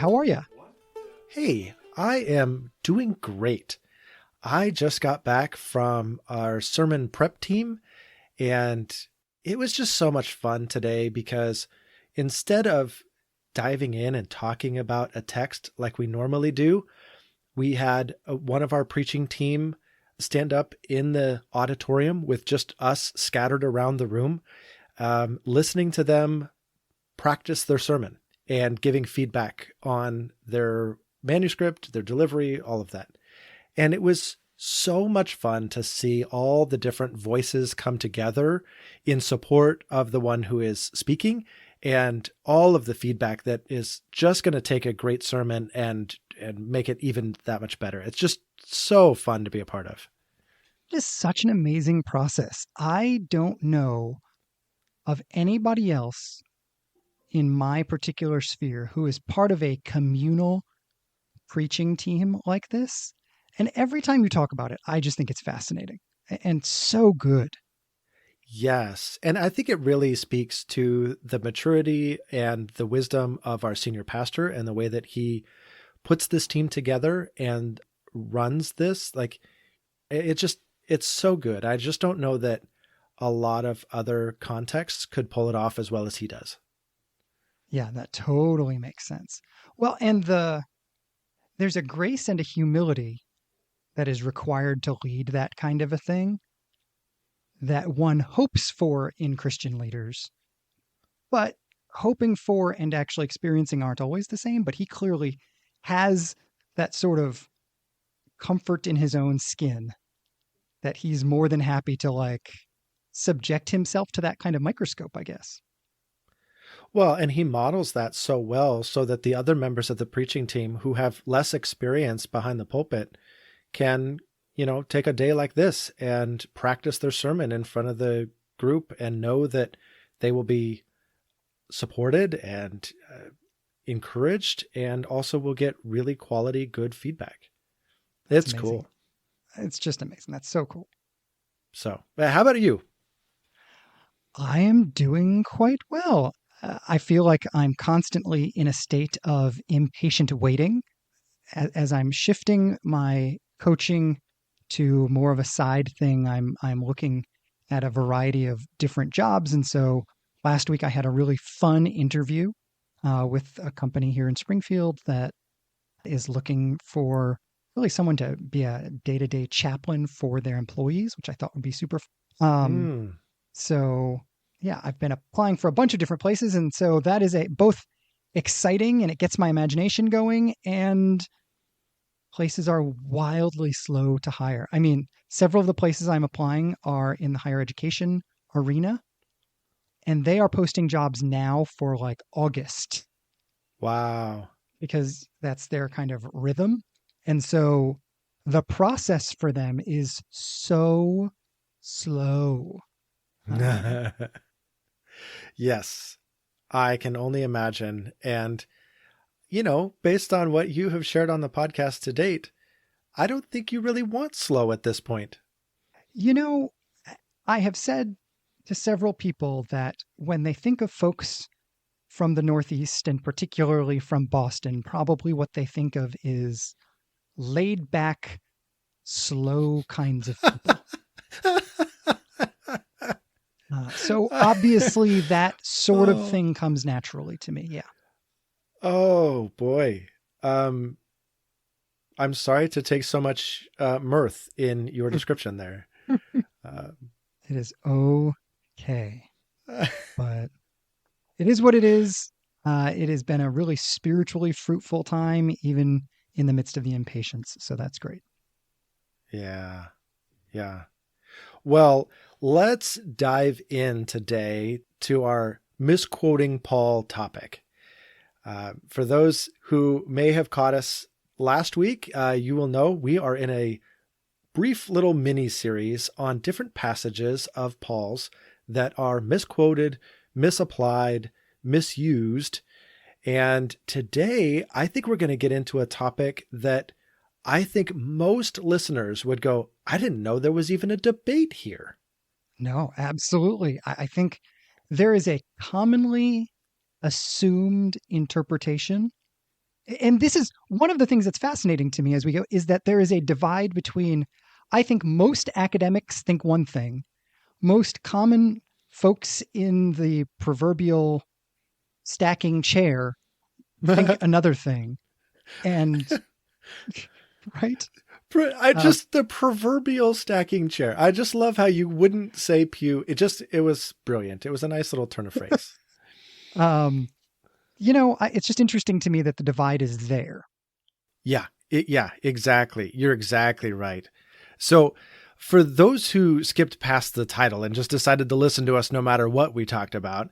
How are you? Hey, I am doing great. I just got back from our sermon prep team, and it was just so much fun today because instead of diving in and talking about a text like we normally do, we had one of our preaching team stand up in the auditorium with just us scattered around the room, listening to them practice their sermon and giving feedback on their manuscript, their delivery, all of that. And it was so much fun to see all the different voices come together in support of the one who is speaking, and all of the feedback that is just going to take a great sermon and make it even that much better. It's just so fun to be a part of. It is such an amazing process. I don't know of anybody else in my particular sphere who is part of a communal preaching team like this. And every time you talk about it, I just think it's fascinating and so good. Yes. And I think it really speaks to the maturity and the wisdom of our senior pastor and the way that he puts this team together and runs this. Like, it's so good. I just don't know that a lot of other contexts could pull it off as well as he does. Yeah, that totally makes sense. Well, and there's a grace and a humility that is required to lead that kind of a thing that one hopes for in Christian leaders. But hoping for and actually experiencing aren't always the same, but he clearly has that sort of comfort in his own skin that he's more than happy to subject himself to that kind of microscope, I guess. Well, and he models that so well so that the other members of the preaching team who have less experience behind the pulpit can, take a day like this and practice their sermon in front of the group and know that they will be supported and encouraged, and also will get really quality, good feedback. That's It's amazing. cool. It's just amazing. That's so cool. So, how about you? I am doing quite well. I feel like I'm constantly in a state of impatient waiting as I'm shifting my coaching to more of a side thing. I'm looking at a variety of different jobs, and so last week I had a really fun interview with a company here in Springfield that is looking for really someone to be a day-to-day chaplain for their employees, which I thought would be super fun. Mm. So yeah, I've been applying for a bunch of different places. And so that is both exciting and it gets my imagination going, and places are wildly slow to hire. I mean, several of the places I'm applying are in the higher education arena, and they are posting jobs now for August Wow. because that's their kind of rhythm. And so the process for them is so slow. Yes, I can only imagine. And, based on what you have shared on the podcast to date, I don't think you really want slow at this point. You know, I have said to several people that when they think of folks from the Northeast and particularly from Boston, probably what they think of is laid back, slow kinds of people. So obviously that sort of Oh, thing comes naturally to me. Yeah. oh boy. Um, I'm sorry to take so much mirth in your description there. Uh, It is okay, but it is what it is. It has been a really spiritually fruitful time, even in the midst of the impatience. So that's great. yeah, yeah. Well, let's dive in today to our misquoting Paul topic. For those who may have caught us last week, you will know we are in a brief little mini series on different passages of Paul's that are misquoted, misapplied, misused. And today, I think we're going to get into a topic that I think most listeners would go, I didn't know there was even a debate here. No, absolutely. I think there is a commonly assumed interpretation And this is one of the things that's fascinating to me as we go, is that there is a divide between, I think most academics think one thing, most common folks in the proverbial stacking chair think another thing. And right. The proverbial stacking chair. I just love how you wouldn't say pew. It was brilliant. It was a nice little turn of phrase. um, it's just interesting to me that the divide is there. Yeah, exactly. You're exactly right. So, for those who skipped past the title and just decided to listen to us no matter what we talked about,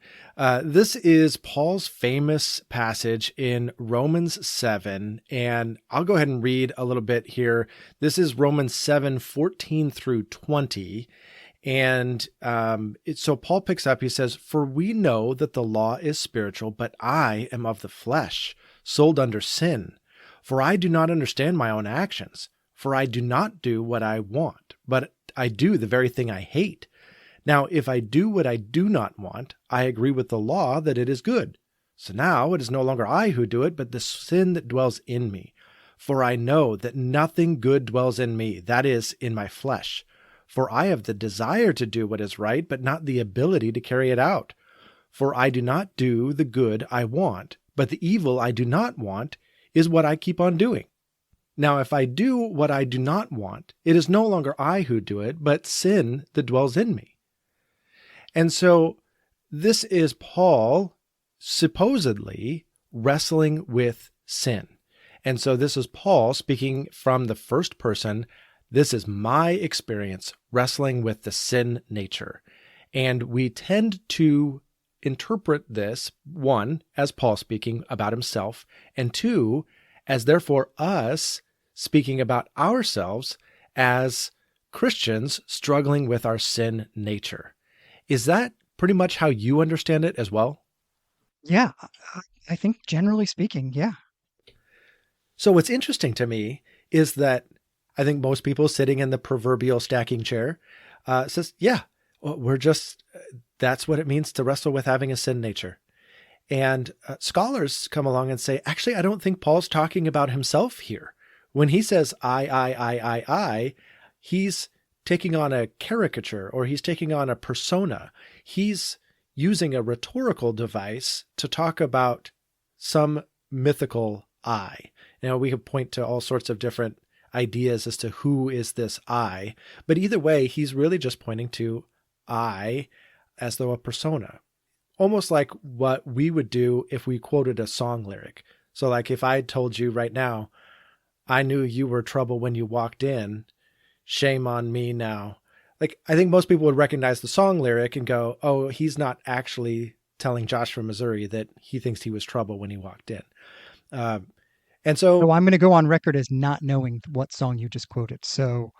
this is Paul's famous passage in Romans 7. And I'll go ahead and read a little bit here. This is Romans 7:14 through 20. And so Paul picks up, he says, "For we know that the law is spiritual, but I am of the flesh, sold under sin. For I do not understand my own actions. For I do not do what I want, but I do the very thing I hate. Now, if I do what I do not want, I agree with the law that it is good. So now it is no longer I who do it, but the sin that dwells in me. For I know that nothing good dwells in me, that is, in my flesh. For I have the desire to do what is right, but not the ability to carry it out. For I do not do the good I want, but the evil I do not want is what I keep on doing. Now, if I do what I do not want, it is no longer I who do it, but sin that dwells in me." And so this is Paul supposedly wrestling with sin. And so this is Paul speaking from the first person. This is my experience wrestling with the sin nature. And we tend to interpret this, one, as Paul speaking about himself, and two, as therefore us speaking about ourselves as Christians struggling with our sin nature. Is that pretty much how you understand it as well? Yeah, I think generally speaking, yeah. So what's interesting to me is that I think most people sitting in the proverbial stacking chair says, yeah, well, that's what it means to wrestle with having a sin nature. And scholars come along and say, actually, I don't think Paul's talking about himself here. When he says I, he's taking on a caricature, or he's taking on a persona. He's using a rhetorical device to talk about some mythical I. Now, we could point to all sorts of different ideas as to who is this I, but either way, he's really just pointing to I as though a persona. Almost like what we would do if we quoted a song lyric. So like if I told you right now, I knew you were trouble when you walked in, shame on me now. Like, I think most people would recognize the song lyric and go, oh, he's not actually telling Josh from Missouri that he thinks he was trouble when he walked in. And So so I'm going to go on record as not knowing what song you just quoted. So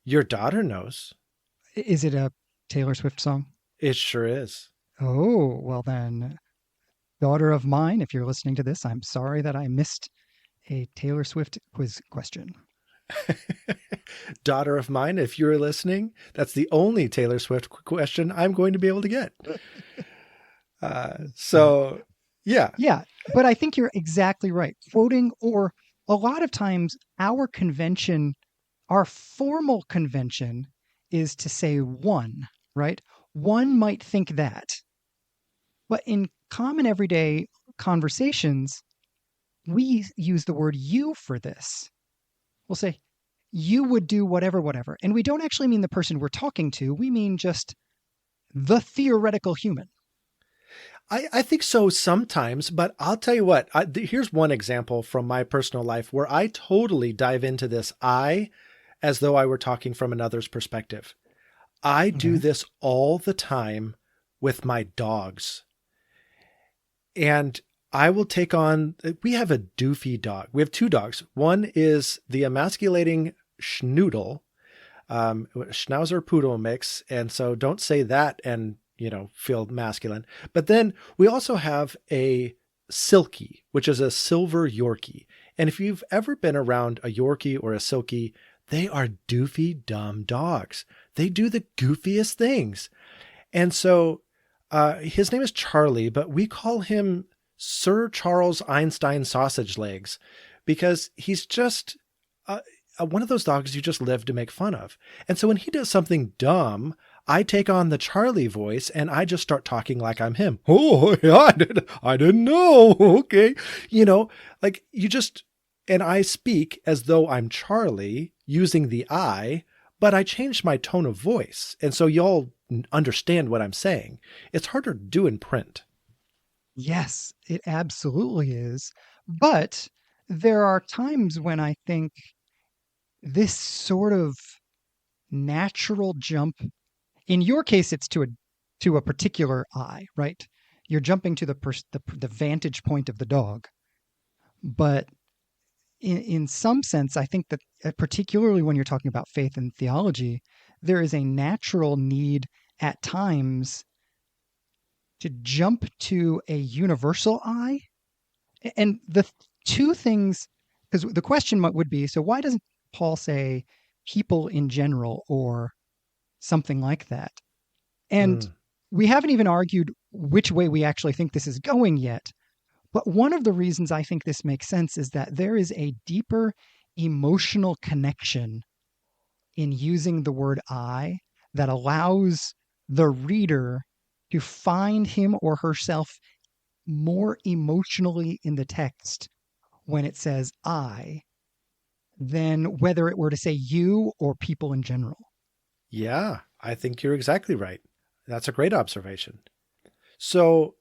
your daughter knows. is it a Taylor Swift song? It sure is. Oh, well then, daughter of mine, if you're listening to this, I'm sorry that I missed a Taylor Swift quiz question. Daughter of mine, if you're listening, that's the only Taylor Swift question I'm going to be able to get. Yeah. Yeah, but I think you're exactly right. Quoting, or a lot of times, our convention, our formal convention is to say one, right? One might think that. But in common everyday conversations, we use the word you for this. We'll say, you would do whatever, whatever. And we don't actually mean the person we're talking to. We mean just the theoretical human. I think so sometimes, but I'll tell you what, here's one example from my personal life where I totally dive into this I as though I were talking from another's perspective. I do this all the time with my dogs. And I will take on, we have a doofy dog. We have two dogs. One is the emasculating schnoodle, schnauzer poodle mix. And so don't say that and, feel masculine. But then we also have a silky, which is a silver Yorkie. And if you've ever been around a Yorkie or a silky, they are doofy, dumb dogs. They do the goofiest things. And so his name is Charlie, but we call him Sir Charles Einstein sausage legs, because he's just one of those dogs you just live to make fun of. And so when he does something dumb, I take on the Charlie voice and I just start talking like I'm him. Oh, yeah, I didn't know. Okay. You know, like you just, and I speak as though I'm Charlie using the I, but I changed my tone of voice. And so y'all understand what I'm saying. It's harder to do in print. Yes, it absolutely is. But there are times when I think this sort of natural jump, in your case, it's to a particular eye, right? You're jumping to the vantage point of the dog. But in some sense, I think that particularly when you're talking about faith and theology, there is a natural need at times to jump to a universal eye. And the two things, because the question would be, so why doesn't Paul say people in general or something like that? And Mm, we haven't even argued which way we actually think this is going yet. But one of the reasons I think this makes sense is that there is a deeper emotional connection in using the word I that allows the reader to find him or herself more emotionally in the text when it says I than whether it were to say you or people in general. yeah, I think you're exactly right. That's a great observation. So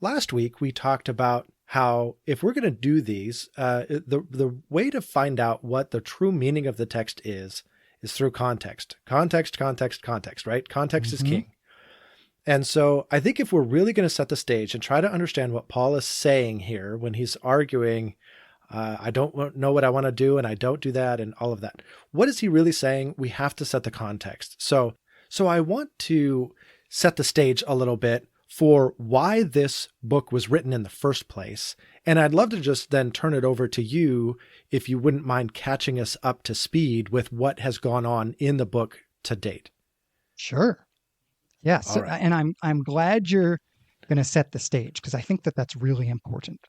last week we talked about how if we're going to do these, the way to find out what the true meaning of the text is through context. Context, context, context, right? Context is Mm-hmm. king. And so I think if we're really going to set the stage and try to understand what Paul is saying here when he's arguing, I don't know what I want to do and I don't do that and all of that, what is he really saying? We have to set the context. So I want to set the stage a little bit for why this book was written in the first place. And I'd love to just then turn it over to you if you wouldn't mind catching us up to speed with what has gone on in the book to date. Sure. Yes, All right. and I'm glad you're going to set the stage because I think that that's really important.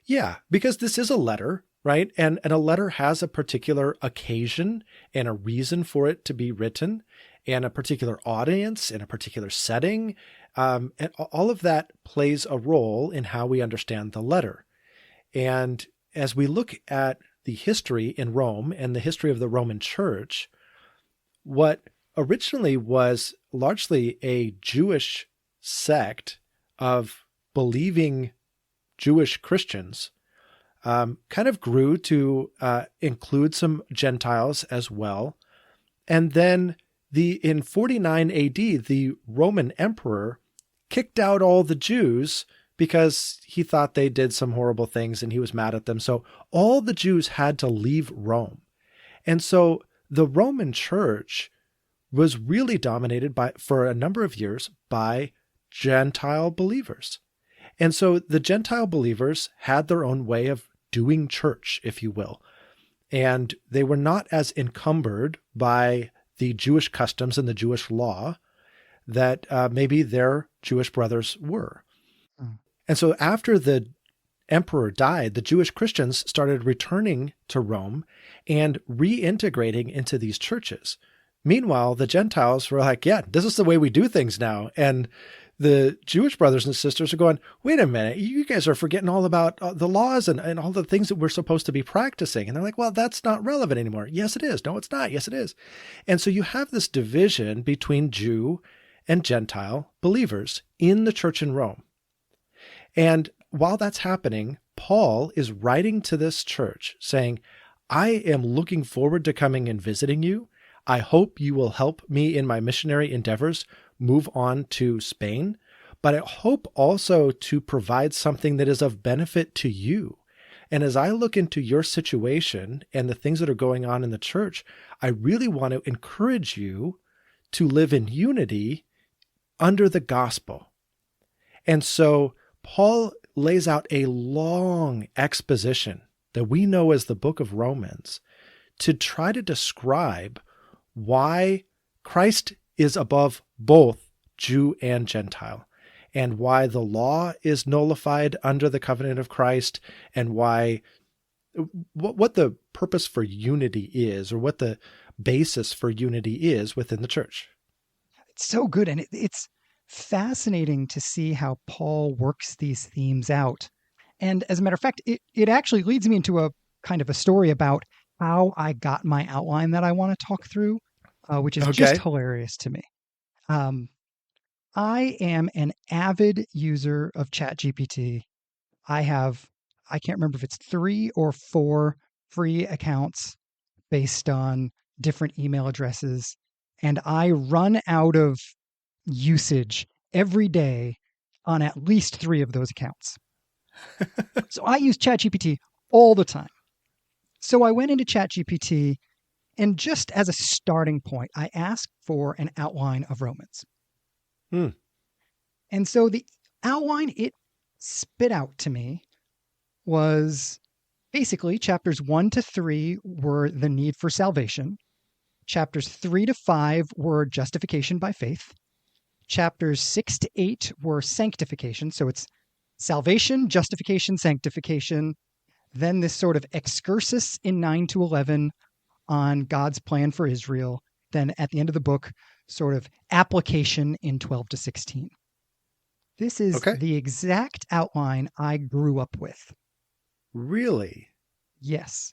Yeah, because this is a letter, right? And a letter has a particular occasion and a reason for it to be written, and a particular audience and a particular setting. And all of that plays a role in how we understand the letter. And as we look at the history in Rome and the history of the Roman Church, what originally was largely a Jewish sect of believing Jewish Christians kind of grew to include some Gentiles as well. And then in 49 AD, the Roman emperor kicked out all the Jews because he thought they did some horrible things and he was mad at them. So all the Jews had to leave Rome. And so the Roman church was really dominated for a number of years by Gentile believers. And so the Gentile believers had their own way of doing church, if you will. And they were not as encumbered by the Jewish customs and the Jewish law that maybe their Jewish brothers were. Mm. And so after the emperor died, the Jewish Christians started returning to Rome and reintegrating into these churches. Meanwhile, the Gentiles were like, yeah, this is the way we do things now. And the Jewish brothers and sisters are going, wait a minute, you guys are forgetting all about the laws and all the things that we're supposed to be practicing. And they're like, well, that's not relevant anymore. Yes, it is. No, it's not. Yes, it is. And so you have this division between Jew and Gentile believers in the church in Rome. And while that's happening, Paul is writing to this church saying, I am looking forward to coming and visiting you. I hope you will help me in my missionary endeavors move on to Spain, but I hope also to provide something that is of benefit to you. And as I look into your situation and the things that are going on in the church, I really want to encourage you to live in unity under the gospel. And so Paul lays out a long exposition that we know as the book of Romans to try to describe why Christ is above both Jew and Gentile. and why the law is nullified under the covenant of Christ, and why what the purpose for unity is, or what the basis for unity is within the church. It's so good. And it's fascinating to see how Paul works these themes out. And as a matter of fact, it actually leads me into a kind of a story about how I got my outline that I want to talk through, which is just Okay. hilarious to me. Um, I am an avid user of ChatGPT. I have, I can't remember if it's 3 or 4 free accounts based on different email addresses. And I run out of usage every day on at least 3 of those accounts. So I use ChatGPT all the time. So I went into ChatGPT, and just as a starting point, I asked for an outline of Romans. Hmm. And so the outline it spit out to me was basically chapters 1 to 3 were the need for salvation. Chapters 3 to 5 were justification by faith. Chapters 6 to 8 were sanctification. So it's salvation, justification, sanctification. Then this sort of excursus in 9 to 11 on God's plan for Israel. Then at the end of the book, sort of application in 12 to 16. This is Okay. the exact outline I grew up with. Really? Yes.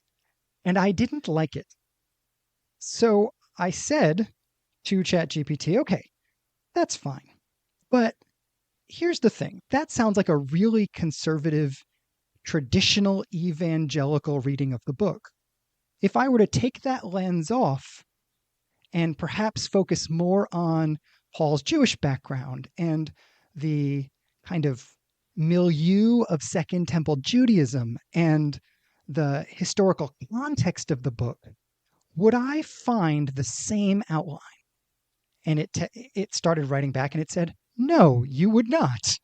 And I didn't like it. So I said to ChatGPT, okay, that's fine. But here's the thing. That sounds like a really conservative, traditional evangelical reading of the book. If I were to take that lens off and perhaps focus more on Paul's Jewish background and the kind of milieu of Second Temple Judaism and the historical context of the book, would I find the same outline? And it started writing back and it said, no, you would not.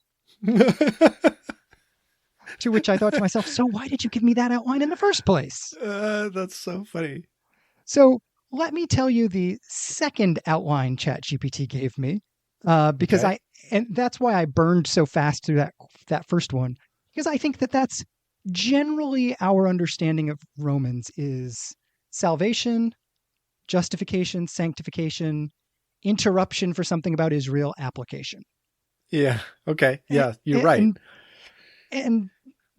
To which I thought to myself, so why did you give me that outline in the first place? That's so funny. So let me tell you the second outline ChatGPT gave me, because Okay. and that's why I burned so fast through that first one, because I think that that's generally our understanding of Romans is salvation, justification, sanctification, interruption for something about Israel, application. Yeah. Okay. Yeah, you're right. And and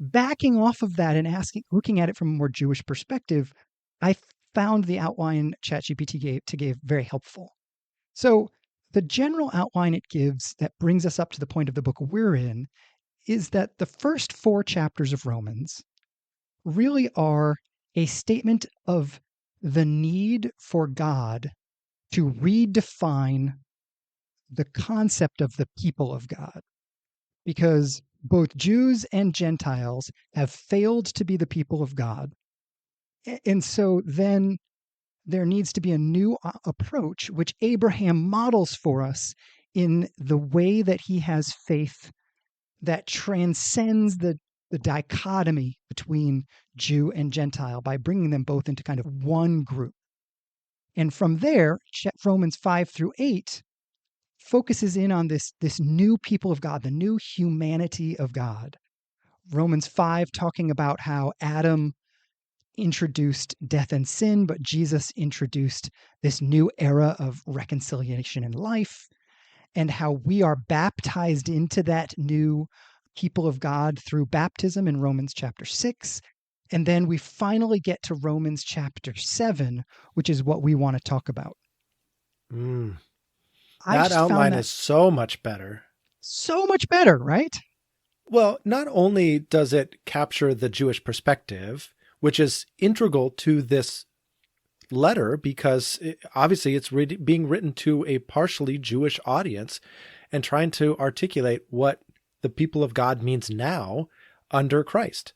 backing off of that and looking at it from a more Jewish perspective, I found the outline ChatGPT gave very helpful. So the general outline it gives that brings us up to the point of the book we're in is that the first 4 chapters of Romans really are a statement of the need for God to redefine the concept of the people of God, because both Jews and Gentiles have failed to be the people of God. And so then there needs to be a new approach, which Abraham models for us in the way that he has faith that transcends the dichotomy between Jew and Gentile by bringing them both into kind of one group. And from there, Romans 5 through 8 focuses in on this new people of God, the new humanity of God. Romans 5 talking about how Adam introduced death and sin, but Jesus introduced this new era of reconciliation in life, and how we are baptized into that new people of God through baptism in Romans chapter 6. And then we finally get to Romans chapter 7, which is what we want to talk about. Mm. I That just found outline that is so much better. so much better, right? Well, not only does it capture the Jewish perspective, which is integral to this letter because obviously it's being written to a partially Jewish audience and trying to articulate what the people of God means now under Christ.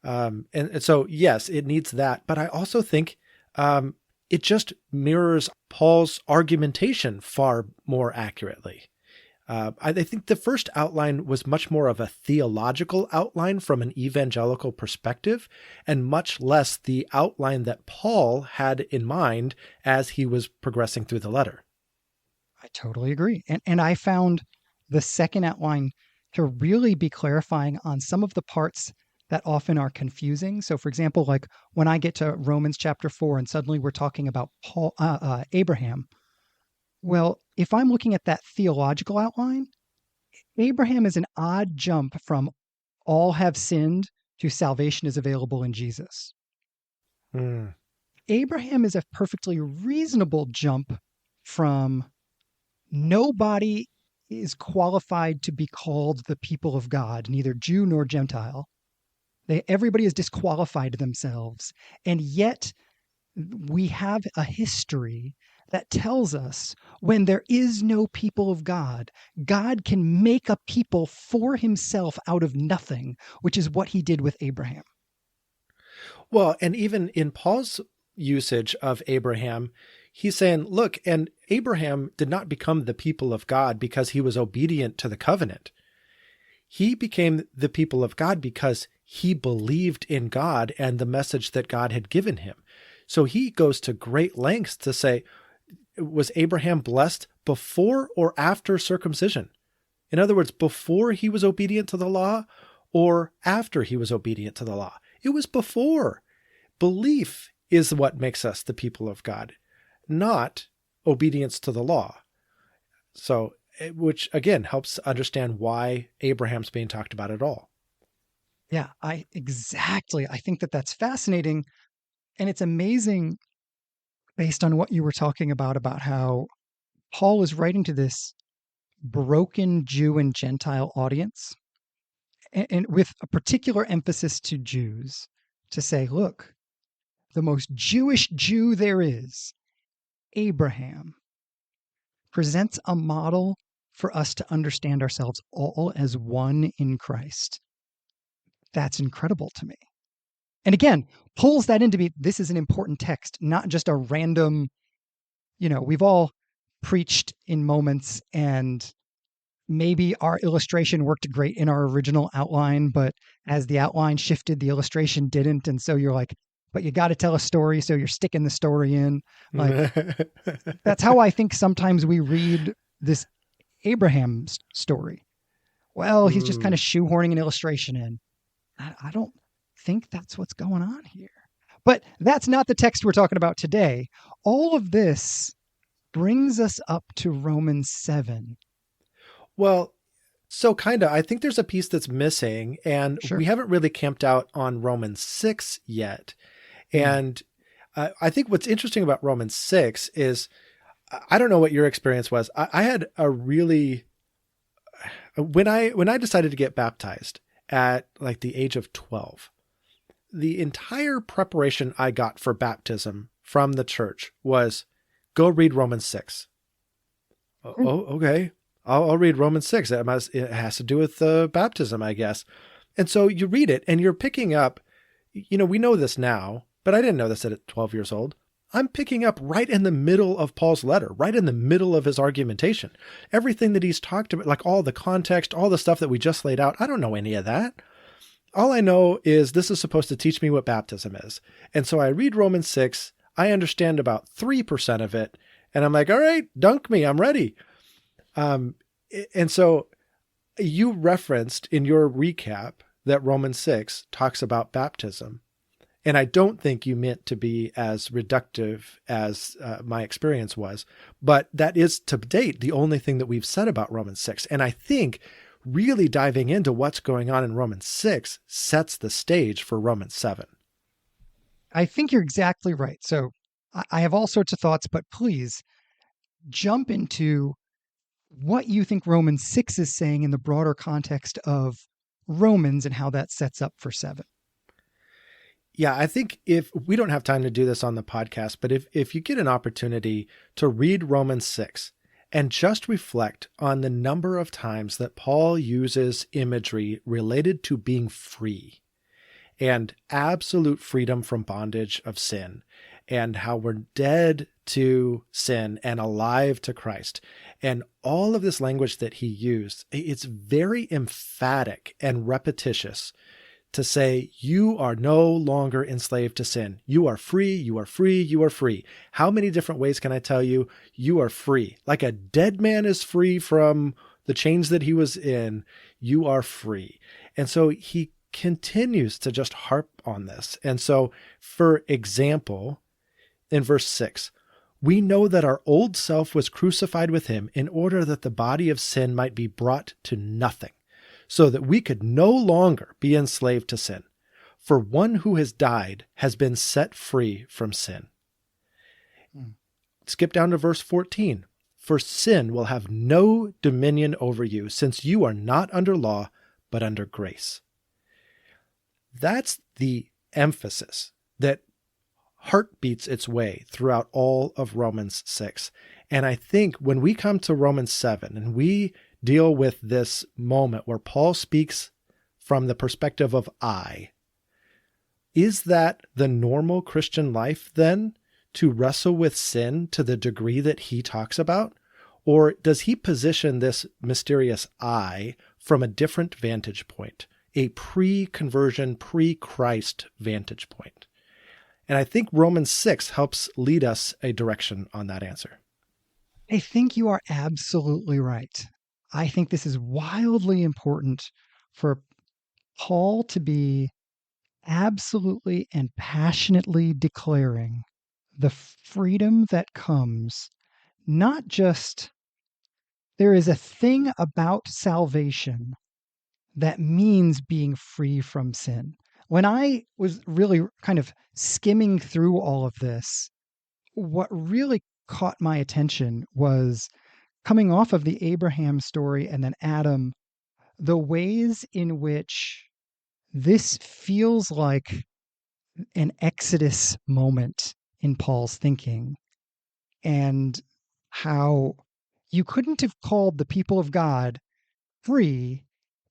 And so, yes, it needs that. But I also think it just mirrors Paul's argumentation far more accurately. I think the first outline was much more of a theological outline from an evangelical perspective, and much less the outline that Paul had in mind as he was progressing through the letter. I totally agree. And I found the second outline to really be clarifying on some of the parts that often are confusing. So, for example, like when I get to Romans chapter 4 and suddenly we're talking about Abraham. Well, if I'm looking at that theological outline, Abraham is an odd jump from all have sinned to salvation is available in Jesus. Mm. Abraham is a perfectly reasonable jump from nobody is qualified to be called the people of God, neither Jew nor Gentile. Everybody has disqualified themselves. And yet we have a history that tells us when there is no people of God, God can make a people for himself out of nothing, which is what he did with Abraham. Well, and even in Paul's usage of Abraham, he's saying, look, and Abraham did not become the people of God because he was obedient to the covenant. He became the people of God because he believed in God and the message that God had given him. So he goes to great lengths to say, was Abraham blessed before or after circumcision? In other words, before he was obedient to the law or after he was obedient to the law? It was before. Belief is what makes us the people of God, not obedience to the law. So, which again helps understand why Abraham's being talked about at all. Yeah, exactly. I think that that's fascinating. And it's amazing based on what you were talking about how Paul is writing to this broken Jew and Gentile audience, and with a particular emphasis to Jews, to say, look, the most Jewish Jew there is, Abraham, presents a model for us to understand ourselves all as one in Christ. That's incredible to me. And again, pulls that into me. This is an important text, not just a random, we've all preached in moments and maybe our illustration worked great in our original outline, but as the outline shifted, the illustration didn't. And so you're like, but you got to tell a story. So you're sticking the story in. Like, that's how I think sometimes we read this Abraham story. Well, he's just kind of shoehorning an illustration in. I don't think that's what's going on here. But that's not the text we're talking about today. All of this brings us up to Romans 7. Well, so kind of, I think there's a piece that's missing, and Sure. we haven't really camped out on Romans 6 yet. And I think what's interesting about Romans 6 is, I don't know what your experience was. I had a really, when I decided to get baptized at like the age of 12, the entire preparation I got for baptism from the church was go read Romans 6. Oh, okay. I'll read Romans 6. It has to do with baptism, I guess. And so you read it and you're picking up, we know this now, but I didn't know this at 12 years old. I'm picking up right in the middle of Paul's letter, right in the middle of his argumentation. Everything that he's talked about, like all the context, all the stuff that we just laid out, I don't know any of that. All I know is this is supposed to teach me what baptism is. And so I read Romans 6. I understand about 3% of it. And I'm like, all right, dunk me. I'm ready. And so you referenced in your recap that Romans 6 talks about baptism. And I don't think you meant to be as reductive as my experience was, but that is to date the only thing that we've said about Romans 6. And I think really diving into what's going on in Romans 6 sets the stage for Romans 7. I think you're exactly right. So I have all sorts of thoughts, but please jump into what you think Romans 6 is saying in the broader context of Romans and how that sets up for 7. Yeah, I think if we don't have time to do this on the podcast, but if you get an opportunity to read Romans 6 and just reflect on the number of times that Paul uses imagery related to being free and absolute freedom from bondage of sin, and how we're dead to sin and alive to Christ, and all of this language that he used, it's very emphatic and repetitious to say, you are no longer enslaved to sin. You are free, you are free, you are free. How many different ways can I tell you? You are free. Like a dead man is free from the chains that he was in, you are free. And so he continues to just harp on this. And so, for example, in verse 6, we know that our old self was crucified with him in order that the body of sin might be brought to nothing, so that we could no longer be enslaved to sin. For one who has died has been set free from sin. Skip down to verse 14. For sin will have no dominion over you, since you are not under law, but under grace. That's the emphasis that heartbeats its way throughout all of Romans 6. And I think when we come to Romans 7 and we deal with this moment where Paul speaks from the perspective of I, is that the normal Christian life then, to wrestle with sin to the degree that he talks about? Or does he position this mysterious I from a different vantage point, a pre-conversion, pre-Christ vantage point? And I think Romans 6 helps lead us a direction on that answer. I think you are absolutely right. I think this is wildly important for Paul to be absolutely and passionately declaring the freedom that comes, not just there is a thing about salvation that means being free from sin. When I was really kind of skimming through all of this, what really caught my attention was coming off of the Abraham story and then Adam, the ways in which this feels like an Exodus moment in Paul's thinking, and how you couldn't have called the people of God free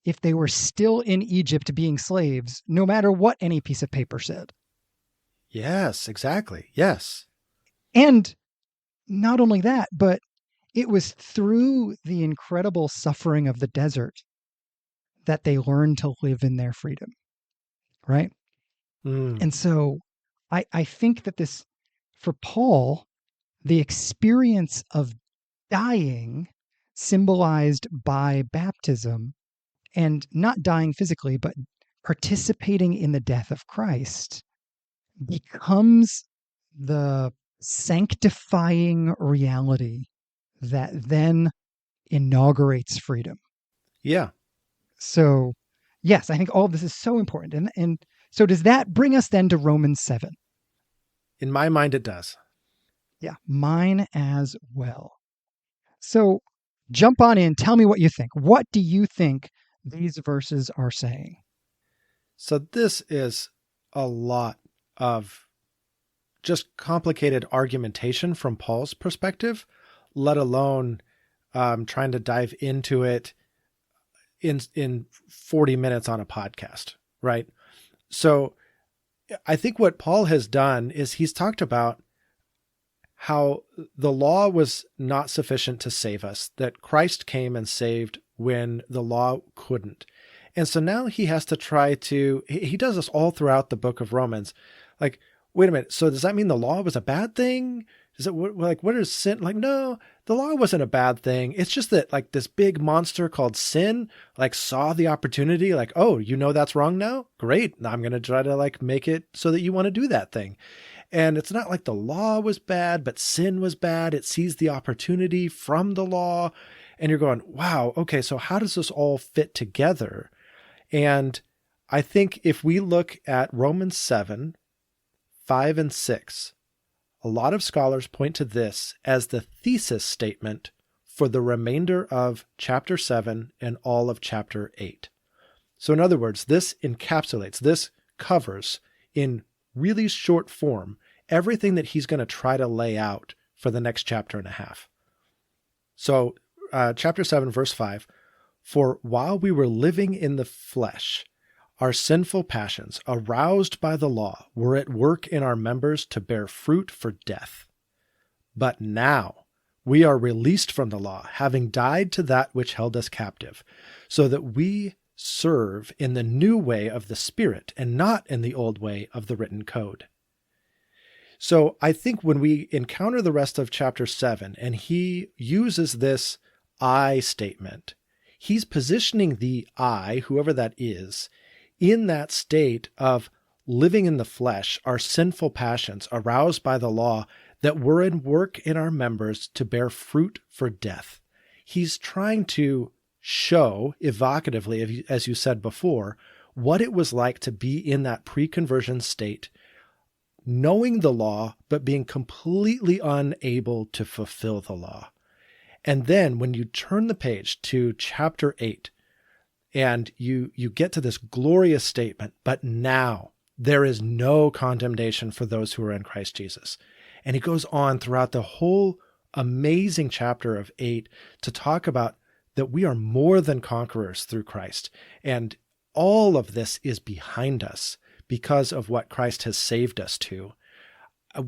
if they were still in Egypt being slaves, no matter what any piece of paper said. Yes, exactly. Yes. And not only that, but it was through the incredible suffering of the desert that they learned to live in their freedom, right? Mm. And so I think that this, for Paul, the experience of dying symbolized by baptism, and not dying physically, but participating in the death of Christ, becomes the sanctifying reality that then inaugurates freedom. Yeah. So, yes, I think all of this is so important. And so does that bring us then to Romans 7? In my mind, it does. Yeah, mine as well. So jump on in. Tell me what you think. What do you think these verses are saying? So this is a lot of just complicated argumentation from Paul's perspective, let alone trying to dive into it in 40 minutes on a podcast, right? So I think what Paul has done is he's talked about how the law was not sufficient to save us, that Christ came and saved when the law couldn't. And so now he has to try to, he does this all throughout the book of Romans. Like, wait a minute. So does that mean the law was a bad thing? Is it like, what is sin? Like, no, the law wasn't a bad thing. It's just that like this big monster called sin, like saw the opportunity, like, oh, you know, that's wrong now. Great. Now I'm going to try to like make it so that you want to do that thing. And it's not like the law was bad, but sin was bad. It sees the opportunity from the law. And you're going, wow, okay, so how does this all fit together? And I think if we look at Romans 7, 5, and 6, a lot of scholars point to this as the thesis statement for the remainder of chapter 7 and all of chapter 8. So in other words, this encapsulates, this covers in really short form everything that he's going to try to lay out for the next chapter and a half. So chapter 7, verse 5, for while we were living in the flesh, our sinful passions, aroused by the law, were at work in our members to bear fruit for death. But now we are released from the law, having died to that which held us captive, so that we serve in the new way of the Spirit and not in the old way of the written code. So I think when we encounter the rest of chapter 7 and he uses this I statement, He's positioning the I, whoever that is, in that state of living in the flesh, our sinful passions aroused by the law that were in work in our members to bear fruit for death. He's trying to show evocatively, as you said before, what it was like to be in that pre-conversion state, knowing the law, but being completely unable to fulfill the law. And then when you turn the page to chapter 8, and you get to this glorious statement, but now there is no condemnation for those who are in Christ Jesus. And he goes on throughout the whole amazing chapter of 8 to talk about that we are more than conquerors through Christ. And all of this is behind us because of what Christ has saved us to.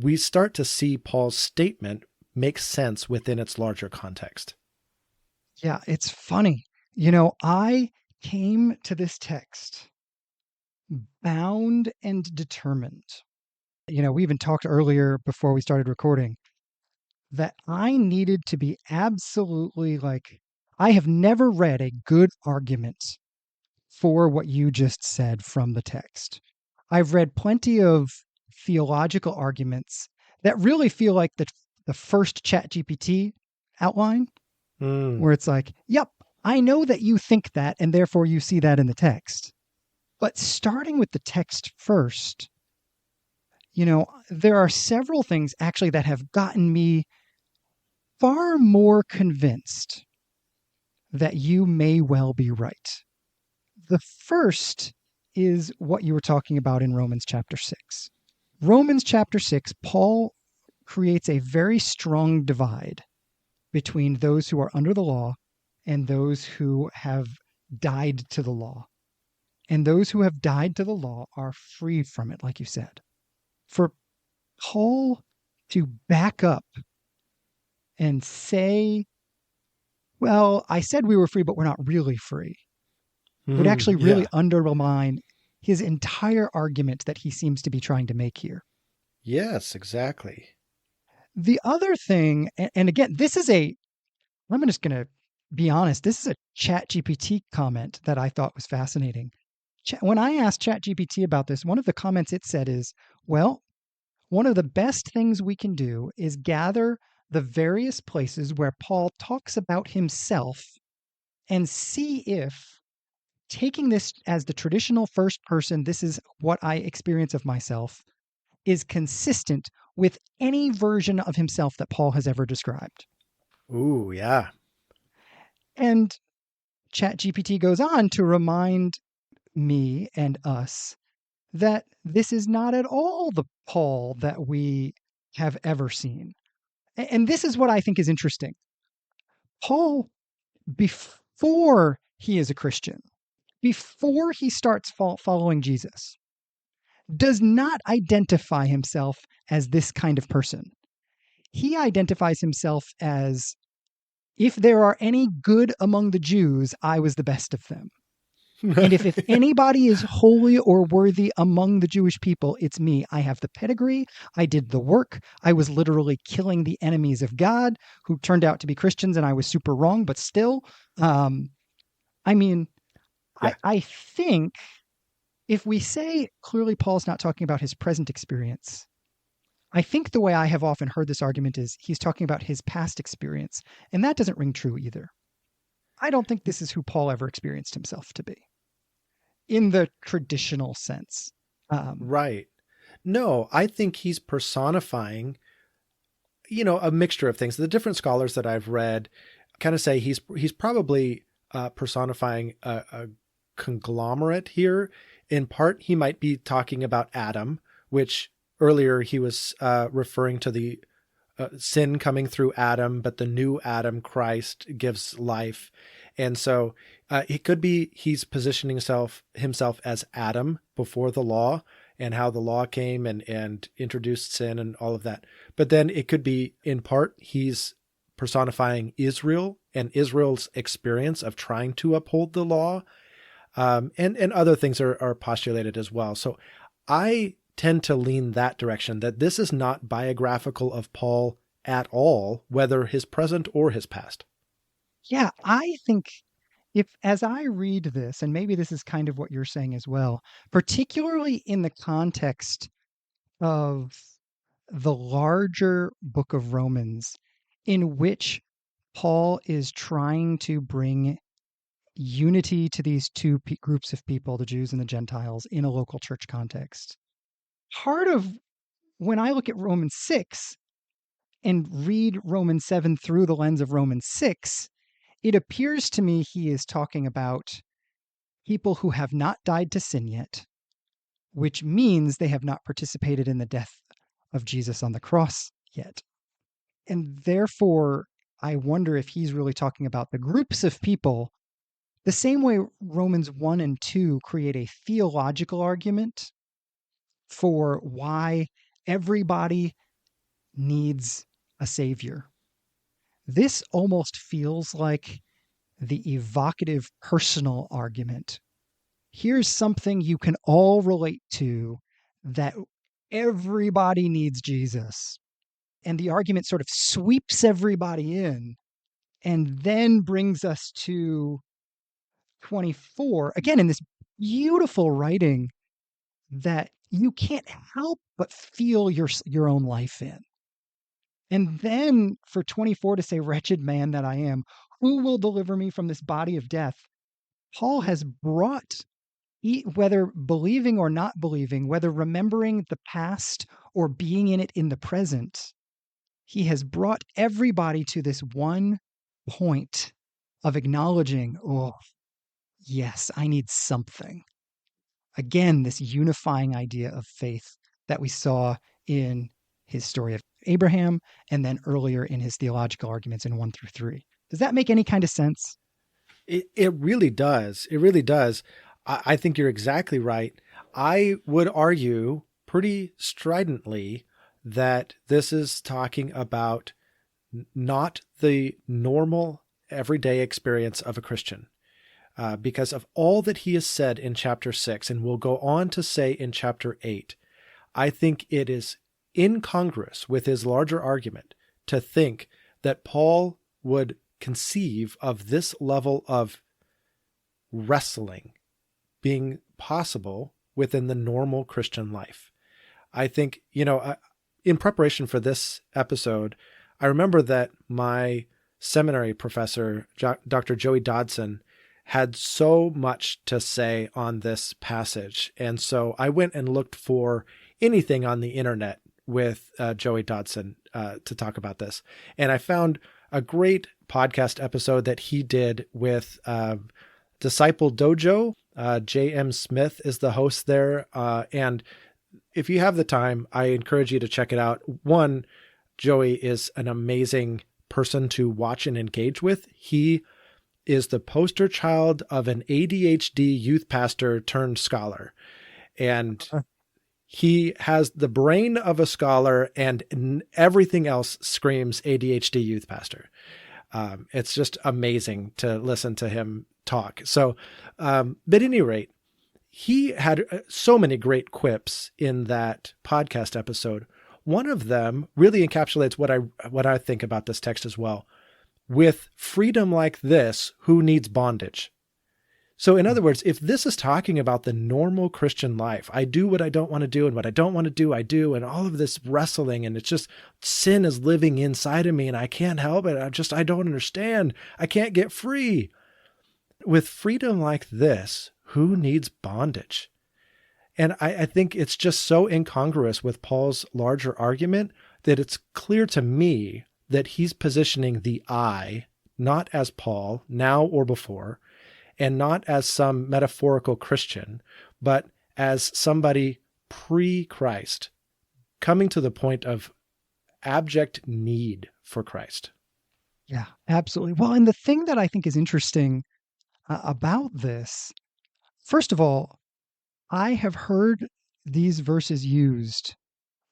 We start to see Paul's statement make sense within its larger context. Yeah, it's funny. I came to this text bound and determined. We even talked earlier before we started recording that I needed to be absolutely like, I have never read a good argument for what you just said from the text. I've read plenty of theological arguments that really feel like the first ChatGPT outline, Mm. where it's like, yep, I know that you think that, and therefore you see that in the text. But starting with the text first, there are several things actually that have gotten me far more convinced that you may well be right. The first is what you were talking about in Romans chapter 6. Romans chapter 6, Paul creates a very strong divide between those who are under the law and those who have died to the law. And those who have died to the law are free from it, like you said. For Paul to back up and say, well, I said we were free, but we're not really free, would actually really Yeah. undermine his entire argument that he seems to be trying to make here. Yes, exactly. The other thing, and again, I'm just going to be honest, this is a ChatGPT comment that I thought was fascinating. When I asked ChatGPT about this, one of the comments it said is, well, one of the best things we can do is gather the various places where Paul talks about himself and see if taking this as the traditional first person, this is what I experience of myself, is consistent with any version of himself that Paul has ever described. Ooh, yeah. And ChatGPT goes on to remind me and us that this is not at all the Paul that we have ever seen. And this is what I think is interesting. Paul, before he is a Christian, before he starts following Jesus, does not identify himself as this kind of person. He identifies himself as, if there are any good among the Jews, I was the best of them. And if anybody is holy or worthy among the Jewish people, it's me. I have the pedigree. I did the work. I was literally killing the enemies of God who turned out to be Christians, and I was super wrong, but still. I mean, Yeah. I think if we say clearly Paul's not talking about his present experience, I think the way I have often heard this argument is he's talking about his past experience, and that doesn't ring true either. I don't think this is who Paul ever experienced himself to be in the traditional sense. Right. No, I think he's personifying, a mixture of things. The different scholars that I've read kind of say he's probably personifying a conglomerate here. In part, he might be talking about Adam, which earlier he was referring to the sin coming through Adam, but the new Adam, Christ, gives life. And so it could be he's positioning himself as Adam before the law and how the law came and introduced sin and all of that. But then it could be, in part, he's personifying Israel and Israel's experience of trying to uphold the law. And other things are postulated as well. So I tend to lean that direction, that this is not biographical of Paul at all, whether his present or his past. Yeah, I think if as I read this, and maybe this is kind of what you're saying as well, particularly in the context of the larger book of Romans, in which Paul is trying to bring unity to these two groups of people, the Jews and the Gentiles, in a local church context. Part of when I look at Romans 6 and read Romans 7 through the lens of Romans 6, it appears to me he is talking about people who have not died to sin yet, which means they have not participated in the death of Jesus on the cross yet. And therefore, I wonder if he's really talking about the groups of people, the same way Romans 1 and 2 create a theological argument for why everybody needs a savior. This almost feels like the evocative personal argument. Here's something you can all relate to, that everybody needs Jesus. And the argument sort of sweeps everybody in and then brings us to 24, again, in this beautiful writing that you can't help but feel your own life in. And then for 24 to say, "Wretched man that I am, who will deliver me from this body of death?" Paul has brought, whether believing or not believing, whether remembering the past or being in it in the present, he has brought everybody to this one point of acknowledging, oh, yes, I need something. Again, this unifying idea of faith that we saw in his story of Abraham and then earlier in his theological arguments in 1 through 3. Does that make any kind of sense? It really does. It really does. I think you're exactly right. I would argue pretty stridently that this is talking about not the normal everyday experience of a Christian. Because of all that he has said in chapter 6 and will go on to say in chapter 8, I think it is incongruous with his larger argument to think that Paul would conceive of this level of wrestling being possible within the normal Christian life. I think, in preparation for this episode, I remember that my seminary professor, Dr. Joey Dodson, had so much to say on this passage. And so I went and looked for anything on the internet with Joey Dodson to talk about this. And I found a great podcast episode that he did with Disciple Dojo. J.M. Smith is the host there. And if you have the time, I encourage you to check it out. One, Joey is an amazing person to watch and engage with. He is the poster child of an ADHD youth pastor turned scholar. And he has the brain of a scholar and everything else screams ADHD youth pastor. It's just amazing to listen to him talk. So, but at any rate, he had so many great quips in that podcast episode. One of them really encapsulates what I think about this text as well. With freedom like this, who needs bondage? So in other words, if this is talking about the normal Christian life, I do what I don't want to do and what I don't want to do, I do, and all of this wrestling, and it's just sin is living inside of me and I can't help it. I don't understand. I can't get free. With freedom like this, who needs bondage? And I think it's just so incongruous with Paul's larger argument that it's clear to me that he's positioning the I, not as Paul, now or before, and not as some metaphorical Christian, but as somebody pre-Christ, coming to the point of abject need for Christ. Yeah, absolutely. Well, and the thing that I think is interesting about this, first of all, I have heard these verses used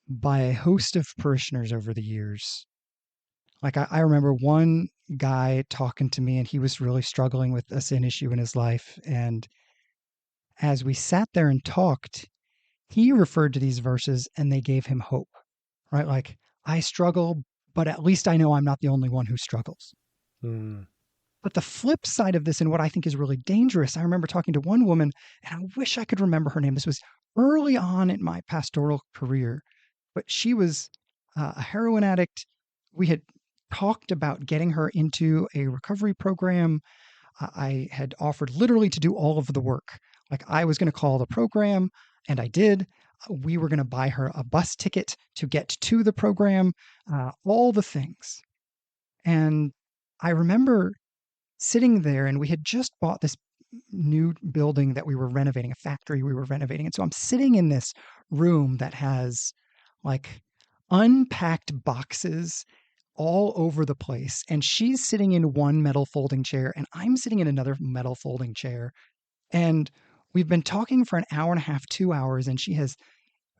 by a host of parishioners over the years. Like I remember one guy talking to me and he was really struggling with a sin issue in his life. And as we sat there and talked, he referred to these verses and they gave him hope, right? Like, I struggle, but at least I know I'm not the only one who struggles. Mm. But the flip side of this, and what I think is really dangerous, I remember talking to one woman, and I wish I could remember her name. This was early on in my pastoral career, but she was a heroin addict. We had talked about getting her into a recovery program. I had offered literally to do all of the work. Like I was going to call the program, and I did. We were going to buy her a bus ticket to get to the program, all the things. And I remember sitting there, and we had just bought this new building that we were renovating, a factory we were renovating. And so I'm sitting in this room that has like unpacked boxes all over the place. And she's sitting in one metal folding chair, and I'm sitting in another metal folding chair. And we've been talking for an hour and a half, 2 hours, and she has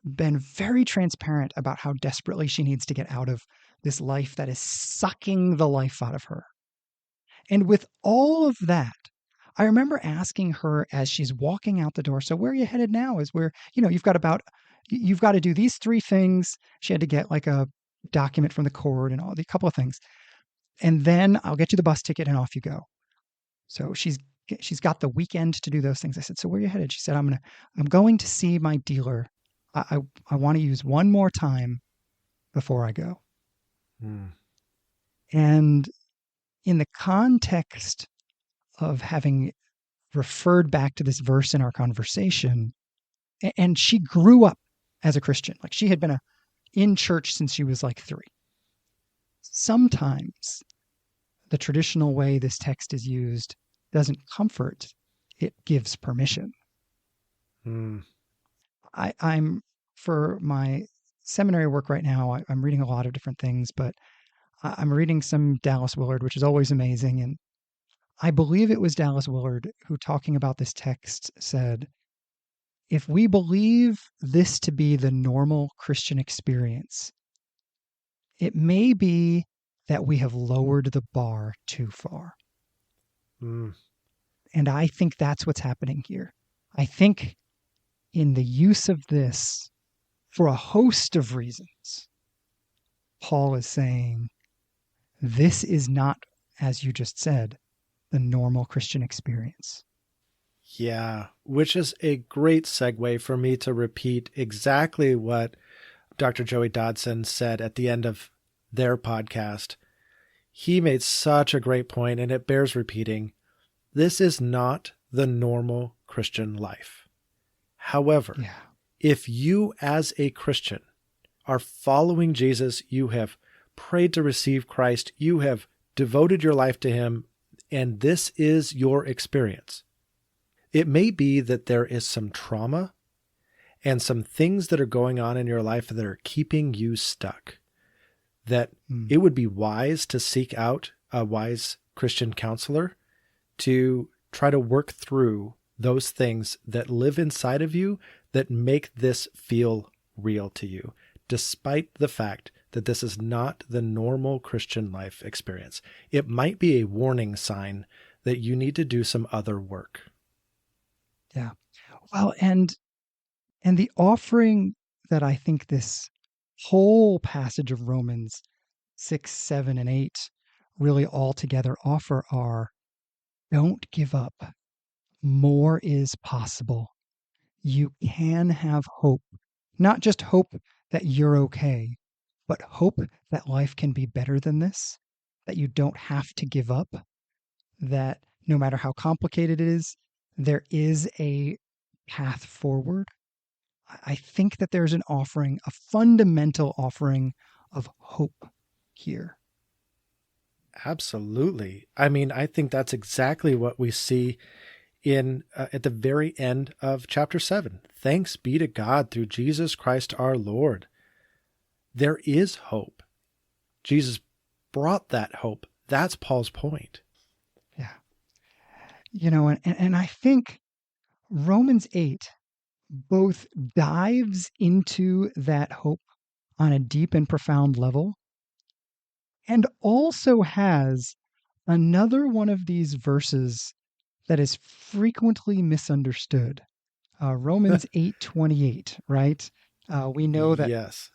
been very transparent about how desperately she needs to get out of this life that is sucking the life out of her. And with all of that, I remember asking her as she's walking out the door, so where are you headed now? Is where, you've got to do these three things. She had to get like a document from the court and all the couple of things. And then I'll get you the bus ticket and off you go. So she's got the weekend to do those things. I said, so where are you headed? She said, I'm going to see my dealer. I want to use one more time before I go. Mm. And in the context of having referred back to this verse in our conversation, and she grew up as a Christian. Like she had been in church since she was like 3. Sometimes the traditional way this text is used doesn't comfort, it gives permission. Mm. I'm for my seminary work right now, I'm reading a lot of different things, but I'm reading some Dallas Willard, which is always amazing. And I believe it was Dallas Willard who, talking about this text, said, if we believe this to be the normal Christian experience, it may be that we have lowered the bar too far. Mm. And I think that's what's happening here. I think in the use of this, for a host of reasons, Paul is saying, this is not, as you just said, the normal Christian experience. Yeah, which is a great segue for me to repeat exactly what Dr. Joey Dodson said at the end of their podcast. He made such a great point, and it bears repeating. This is not the normal Christian life. However, Yeah. if you as a Christian are following Jesus, you have prayed to receive Christ, you have devoted your life to him, and this is your experience. It may be that there is some trauma and some things that are going on in your life that are keeping you stuck, that it would be wise to seek out a wise Christian counselor to try to work through those things that live inside of you that make this feel real to you, despite the fact that this is not the normal Christian life experience. It might be a warning sign that you need to do some other work. Yeah. Well, and the offering that I think this whole passage of Romans 6, 7, and 8 really all together offer are, don't give up. More is possible. You can have hope, not just hope that you're okay, but hope that life can be better than this, that you don't have to give up, that no matter how complicated it is, there is a path forward. I think that there's an offering, a fundamental offering of hope here. Absolutely. I mean, I think that's exactly what we see in at the very end of chapter 7. Thanks be to God through Jesus Christ our Lord. There is hope. Jesus brought that hope. That's Paul's point. Yeah. And I think Romans 8 both dives into that hope on a deep and profound level, and also has another one of these verses that is frequently misunderstood. Romans 8:28, right? We know that Yes.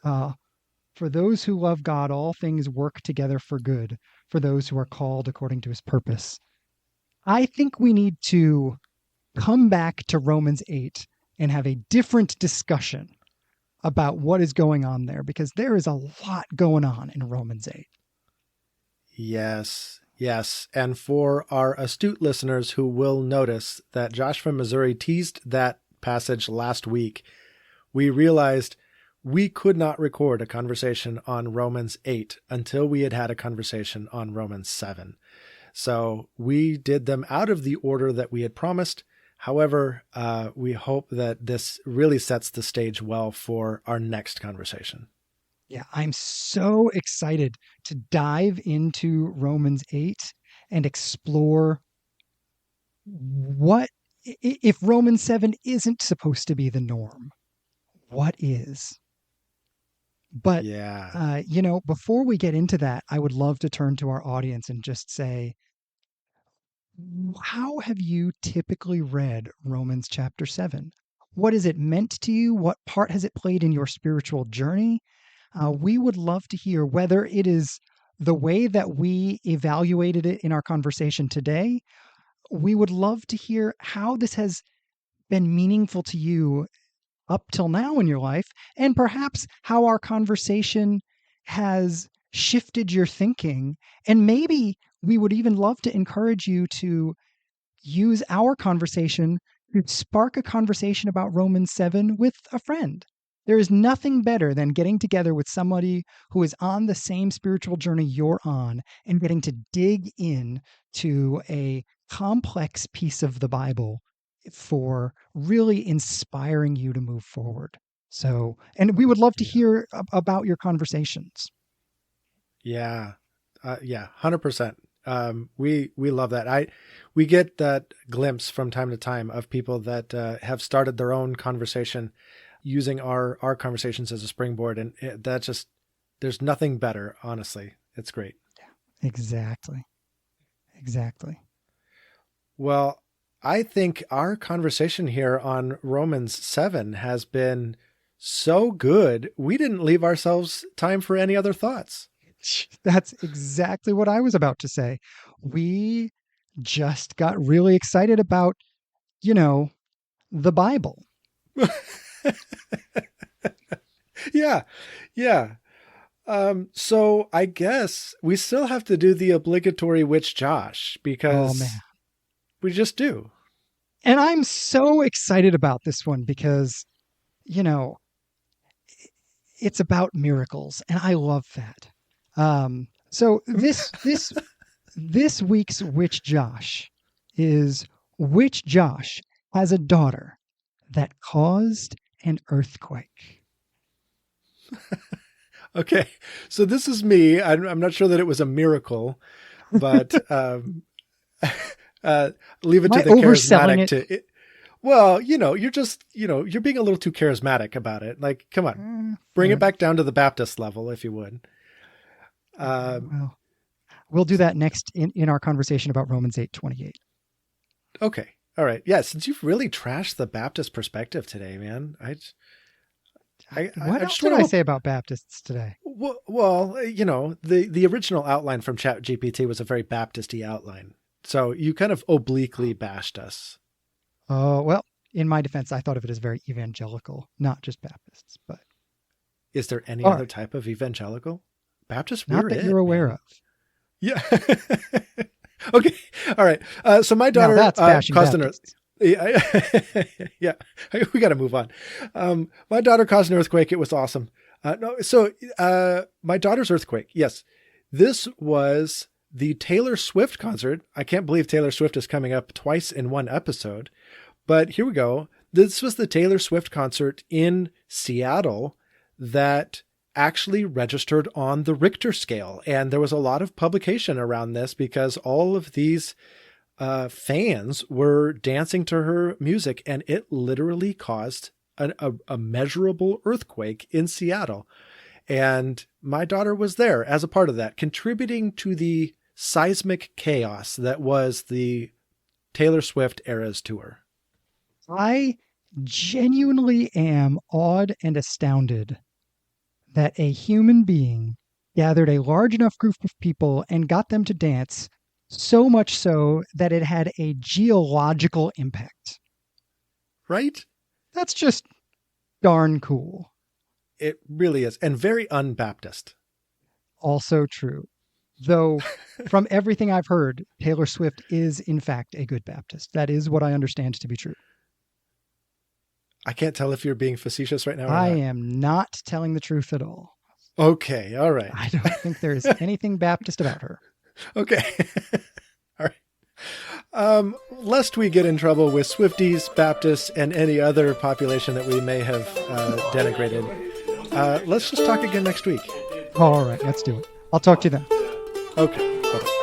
for those who love God, all things work together for good, for those who are called according to his purpose. I think we need to come back to Romans 8 and have a different discussion about what is going on there because there is a lot going on in Romans 8. Yes, yes. And for our astute listeners who will notice that Josh from Missouri teased that passage last week, we realized we could not record a conversation on Romans 8 until we had had a conversation on Romans 7. So we did them out of the order that we had promised. However, we hope that this really sets the stage well for our next conversation. Yeah, I'm so excited to dive into Romans 8 and explore what if Romans 7 isn't supposed to be the norm, what is? But, Yeah. before we get into that, I would love to turn to our audience and just say, how have you typically read Romans chapter 7? What has it meant to you? What part has it played in your spiritual journey? We would love to hear whether it is the way that we evaluated it in our conversation today. We would love to hear how this has been meaningful to you up till now in your life, and perhaps how our conversation has shifted your thinking. And maybe we would even love to encourage you to use our conversation to spark a conversation about Romans 7 with a friend. There is nothing better than getting together with somebody who is on the same spiritual journey you're on and getting to dig in to a complex piece of the Bible for really inspiring you to move forward. So, and we would love to Yeah. hear about your conversations. Yeah. Yeah. 100%. We love that. We get that glimpse from time to time of people that have started their own conversation using our conversations as a springboard. And that just, there's nothing better, honestly. It's great. Exactly. Exactly. Well, I think our conversation here on Romans 7 has been so good. We didn't leave ourselves time for any other thoughts. That's exactly what I was about to say. We just got really excited about, you know, the Bible. Yeah. Yeah. So I guess we still have to do the obligatory Which Josh Oh, man. because we just do. And I'm so excited about this one because, you know, it's about miracles, and I love that. So this week's Which Josh is which Josh has a daughter that caused an earthquake. Okay. So this is me. I'm not sure that it was a miracle, but leave Am it to I the overselling charismatic it? to it. Well, you're just, you're being a little too charismatic about it. Like, come on, bring Fair it back enough. down to the Baptist level, if you would. Okay, Um, well, we'll do that next in our conversation about Romans 8:28. okay. All right. Yeah. Since you've really trashed the Baptist perspective today, man, What I else just did want to I hope. say about Baptists today? Well, the original outline from ChatGPT was a very Baptisty outline. So you kind of obliquely bashed us. Oh, well, in my defense, I thought of it as very evangelical, not just Baptists, but Is there any all other right, type of evangelical? Baptist, not we're that you're it, aware man. of. Yeah. Okay. All right. So my Now daughter that's bashing caused an earth. Baptists. Yeah, yeah, we got to move on. My daughter caused an earthquake. It was awesome. No, so my daughter's earthquake. Yes, this was the Taylor Swift concert. I can't believe Taylor Swift is coming up twice in one episode, but here we go. This was the Taylor Swift concert in Seattle that actually registered on the Richter scale. And there was a lot of publication around this because all of these fans were dancing to her music, and it literally caused a measurable earthquake in Seattle. And my daughter was there as a part of that, contributing to the seismic chaos that was the Taylor Swift Eras Tour. I genuinely am awed and astounded that a human being gathered a large enough group of people and got them to dance So much so that it had a geological impact. Right? That's just darn cool. It really is. And very unbaptist. Also true. Though, from everything I've heard, Taylor Swift is, in fact, a good Baptist. That is what I understand to be true. I can't tell if you're being facetious right now or I not. am not telling the truth at all. Okay. All right. I don't think there is anything Baptist about her. Okay. All right. Lest we get in trouble with Swifties, Baptists, and any other population that we may have denigrated, let's just talk again next week. All right, let's do it. I'll talk to you then. Okay. Bye-bye.